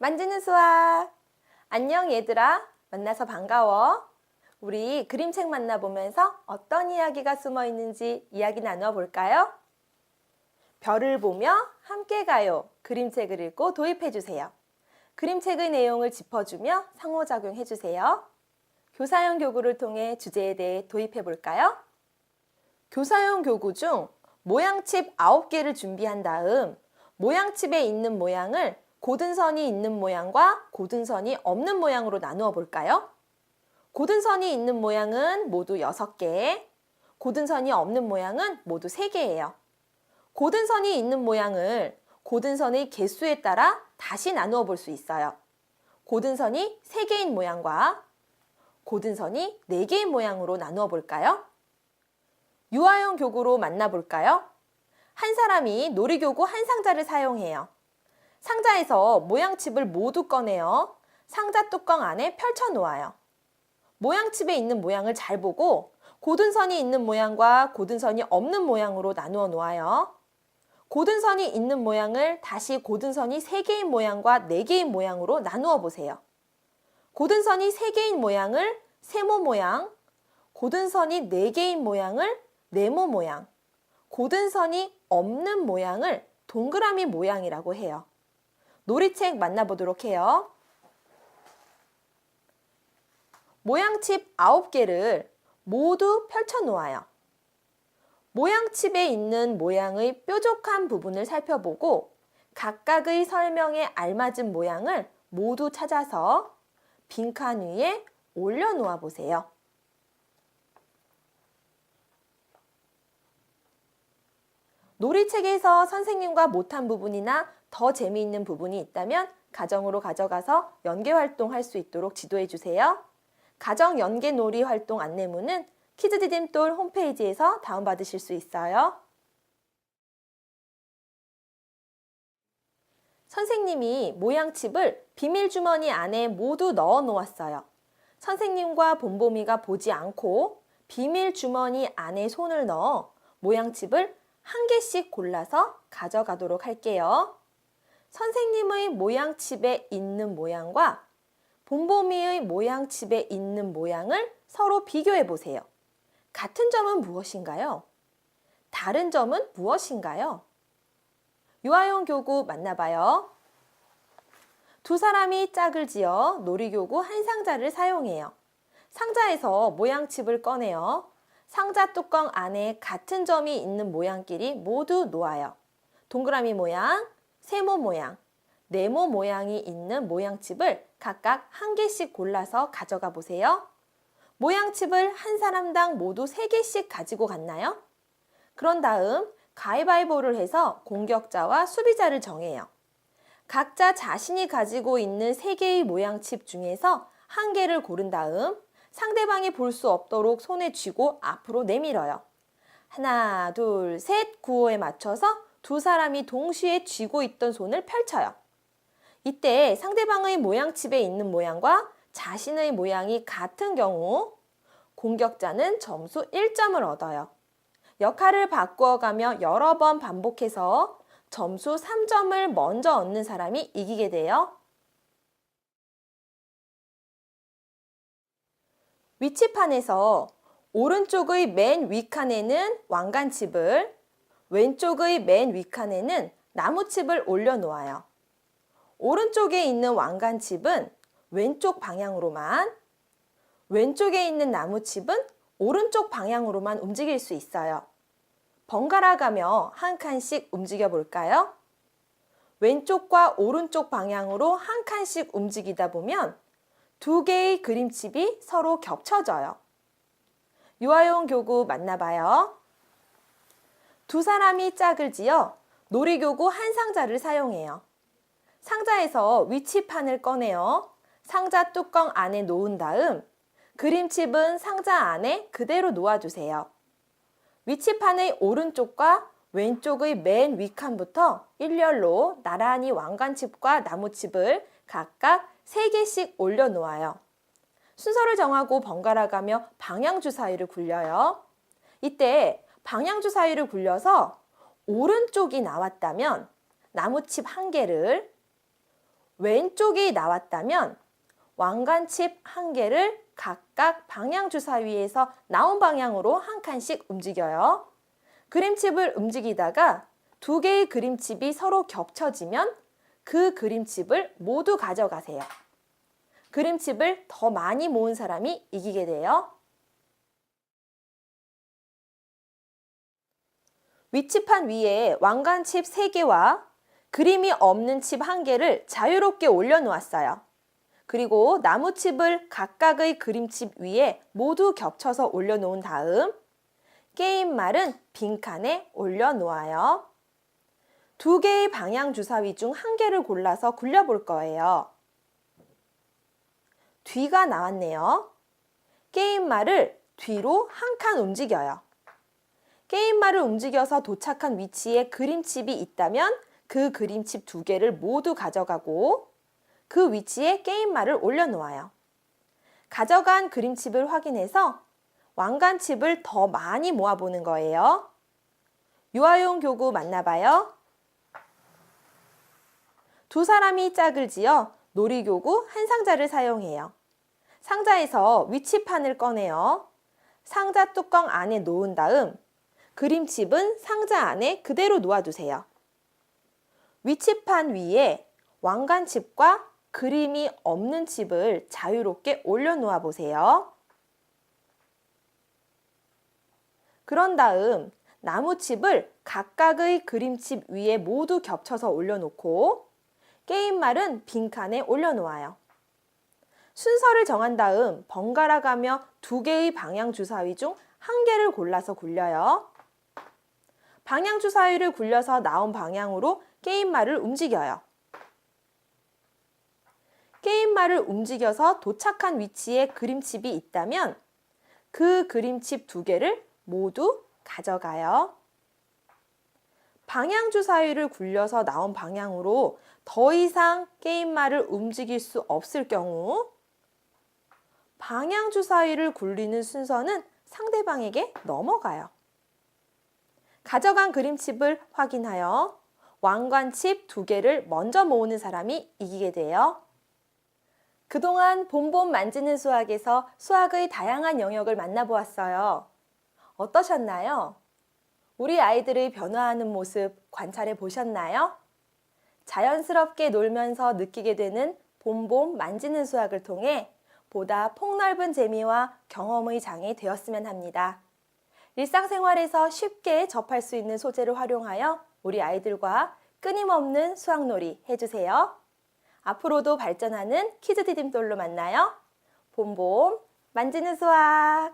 만지는 수학. 안녕 얘들아. 만나서 반가워. 우리 그림책 만나보면서 어떤 이야기가 숨어 있는지 이야기 나누어 볼까요? 별을 보며 함께 가요. 그림책을 읽고 도입해 주세요. 그림책의 내용을 짚어주며 상호작용해 주세요. 교사형 교구를 통해 주제에 대해 도입해 볼까요? 교사형 교구 중 모양칩 9개를 준비한 다음 모양칩에 있는 모양을 고든선이 있는 모양과 고든선이 없는 모양으로 나누어 볼까요? 고든선이 있는 모양은 모두 6개, 고든선이 없는 모양은 모두 3개예요. 고든선이 있는 모양을 고든선의 개수에 따라 다시 나누어 볼 수 있어요. 고든선이 3개인 모양과 고든선이 4개인 모양으로 나누어 볼까요? 유아형 교구로 만나볼까요? 한 사람이 놀이교구 한 상자를 사용해요. 상자에서 모양칩을 모두 꺼내어 상자 뚜껑 안에 펼쳐 놓아요. 모양칩에 있는 모양을 잘 보고 고든선이 있는 모양과 고든선이 없는 모양으로 나누어 놓아요. 고든선이 있는 모양을 다시 고든선이 3개인 모양과 4개인 모양으로 나누어 보세요. 고든선이 3개인 모양을 세모 모양, 고든선이 4개인 모양을 네모 모양, 고든선이 없는 모양을 동그라미 모양이라고 해요. 놀이책 만나보도록 해요. 모양칩 9개를 모두 펼쳐 놓아요. 모양칩에 있는 모양의 뾰족한 부분을 살펴보고 각각의 설명에 알맞은 모양을 모두 찾아서 빈칸 위에 올려놓아 보세요. 놀이책에서 선생님과 못한 부분이나 더 재미있는 부분이 있다면 가정으로 가져가서 연계활동 할 수 있도록 지도해 주세요. 가정 연계 놀이 활동 안내문은 키즈디딤돌 홈페이지에서 다운받으실 수 있어요. 선생님이 모양칩을 비밀주머니 안에 모두 넣어 놓았어요. 선생님과 봄봄이가 보지 않고 비밀주머니 안에 손을 넣어 모양칩을 한 개씩 골라서 가져가도록 할게요. 선생님의 모양칩에 있는 모양과 봄봄이의 모양칩에 있는 모양을 서로 비교해 보세요. 같은 점은 무엇인가요? 다른 점은 무엇인가요? 유아용 교구 만나봐요. 두 사람이 짝을 지어 놀이교구 한 상자를 사용해요. 상자에서 모양칩을 꺼내어 상자 뚜껑 안에 같은 점이 있는 모양끼리 모두 놓아요. 동그라미 모양, 세모 모양, 네모 모양이 있는 모양칩을 각각 한 개씩 골라서 가져가 보세요. 모양칩을 한 사람당 모두 3개씩 가지고 갔나요? 그런 다음 가위바위보를 해서 공격자와 수비자를 정해요. 각자 자신이 가지고 있는 3개의 모양칩 중에서 한 개를 고른 다음 상대방이 볼 수 없도록 손에 쥐고 앞으로 내밀어요. 하나, 둘, 셋 구호에 맞춰서 두 사람이 동시에 쥐고 있던 손을 펼쳐요. 이때 상대방의 모양칩에 있는 모양과 자신의 모양이 같은 경우 공격자는 점수 1점을 얻어요. 역할을 바꾸어가며 여러 번 반복해서 점수 3점을 먼저 얻는 사람이 이기게 돼요. 위치판에서 오른쪽의 맨 위칸에는 왕관칩을, 왼쪽의 맨 위칸에는 나무칩을 올려놓아요. 오른쪽에 있는 왕관칩은 왼쪽 방향으로만, 왼쪽에 있는 나무칩은 오른쪽 방향으로만 움직일 수 있어요. 번갈아 가며 한 칸씩 움직여 볼까요? 왼쪽과 오른쪽 방향으로 한 칸씩 움직이다 보면 2개의 그림칩이 서로 겹쳐져요. 유아용 교구 만나봐요. 두 사람이 짝을 지어 놀이교구 한 상자를 사용해요. 상자에서 위치판을 꺼내어 상자 뚜껑 안에 놓은 다음 그림칩은 상자 안에 그대로 놓아주세요. 위치판의 오른쪽과 왼쪽의 맨 위칸부터 일렬로 나란히 왕관칩과 나무칩을 각각 3개씩 올려놓아요. 순서를 정하고 번갈아 가며 방향 주사위를 굴려요. 이때 방향 주사위를 굴려서 오른쪽이 나왔다면 나무칩 1개를, 왼쪽이 나왔다면 왕관칩 한 개를 각각 방향 주사위에서 나온 방향으로 한 칸씩 움직여요. 그림칩을 움직이다가 두 개의 그림칩이 서로 겹쳐지면 그 그림칩을 모두 가져가세요. 그림칩을 더 많이 모은 사람이 이기게 돼요. 위치판 위에 왕관칩 3개와 그림이 없는 칩 1개를 자유롭게 올려놓았어요. 그리고 나무칩을 각각의 그림칩 위에 모두 겹쳐서 올려놓은 다음 게임말은 빈칸에 올려놓아요. 두 개의 방향 주사위 중 한 개를 골라서 굴려볼 거예요. 뒤가 나왔네요. 게임말을 뒤로 한 칸 움직여요. 게임말을 움직여서 도착한 위치에 그림칩이 있다면 그 그림칩 2개를 모두 가져가고 그 위치에 게임말을 올려놓아요. 가져간 그림칩을 확인해서 왕관칩을 더 많이 모아보는 거예요. 유아용 교구 만나봐요. 두 사람이 짝을 지어 놀이교구 한 상자를 사용해요. 상자에서 위치판을 꺼내요. 상자 뚜껑 안에 놓은 다음 그림칩은 상자 안에 그대로 놓아두세요. 위치판 위에 왕관칩과 그림이 없는 칩을 자유롭게 올려놓아 보세요. 그런 다음 나무칩을 각각의 그림칩 위에 모두 겹쳐서 올려놓고 게임말은 빈칸에 올려놓아요. 순서를 정한 다음 번갈아 가며 2개의 방향 주사위 중 한 개를 골라서 굴려요. 방향 주사위를 굴려서 나온 방향으로 게임말을 움직여요. 게임말을 움직여서 도착한 위치에 그림칩이 있다면 그 그림칩 2개를 모두 가져가요. 방향 주사위를 굴려서 나온 방향으로 더 이상 게임말을 움직일 수 없을 경우 방향 주사위를 굴리는 순서는 상대방에게 넘어가요. 가져간 그림칩을 확인하여 왕관칩 2개를 먼저 모으는 사람이 이기게 돼요. 그동안 봄봄 만지는 수학에서 수학의 다양한 영역을 만나보았어요. 어떠셨나요? 우리 아이들의 변화하는 모습 관찰해 보셨나요? 자연스럽게 놀면서 느끼게 되는 봄봄 만지는 수학을 통해 보다 폭넓은 재미와 경험의 장이 되었으면 합니다. 일상생활에서 쉽게 접할 수 있는 소재를 활용하여 우리 아이들과 끊임없는 수학놀이 해주세요. 앞으로도 발전하는 키즈디딤돌로 만나요. 봄봄 만지는 수학.